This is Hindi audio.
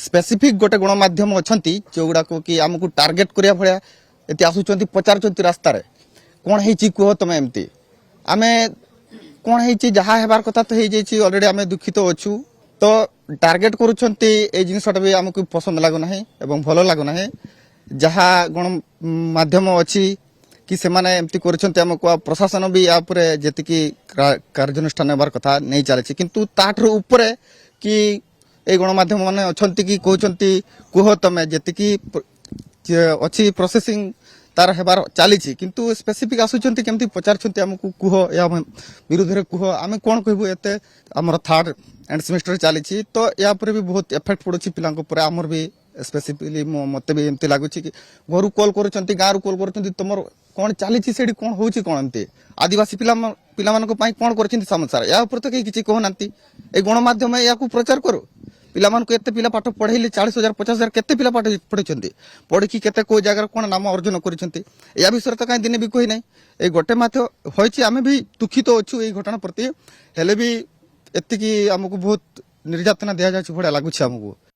स्पेसिफिक गोटे गणमाध्यम अच्छा जो गुड़ाक कि आमको टार्गेट करिया भलिया एति आसुचंती पचारुचंती रास्ता रे कोन हेची कुह तमे एमती आमे कोन हेची जहा हेबार कथा तो हे जेची ऑलरेडी आमे दुखित अछु तो टार्गेट करूछंती ए जिनिसटा भी हमको पसंद लागो नाही एवं भलो लागो नाही जहा गण माध्यम अछि कि से माने एमती करूछंती हमको प्रशासन भी या परे जेतिकी कार्यानुष्ठान नेबार कथा नै चलेछि किंतु ताठर ऊपरे कि ए गणमाध्यम माने अछंती कि कहउछंती कुह तमे जेतिकी अछि प्रोसेसिंग तार हेबार चली किंतु स्पेसिफिक आसुचंती केमती पचारछंती हमको कुह या विरुद्ध रे कुह आमे कोन कहबो एते हमर थर्ड एंड सेमेस्टर चली तो या पर भी बहुत इफेक्ट पड़ुछि पिलांको पर हमर भी स्पेसिफिकली मते भी एमती लागुछि कि घरु कॉल करूछंती गारू कॉल करूछंती तमर कोन चली सेडी कोन होछि कोन एमती आदिवासी पिलामानको पई कोन करछंती समाचार या ऊपर तो किछि कहनांती ए गणमाध्यम या को प्रचार करो पिलामानको एते पिला पाठ पढैले 40,000 50,000 केते पिला पाठ पढिछंती पढि केते को जगह कोन नाम अर्जन करिछंती या विषय तो काई दिने भी कहि नै ए गोटे माथ्य होइछि आमे भी दुखित अछु ए घटना प्रति हेले भी एतिकी हमको बहुत निर्यातना दिया जाछि भडा लागुछि हमको।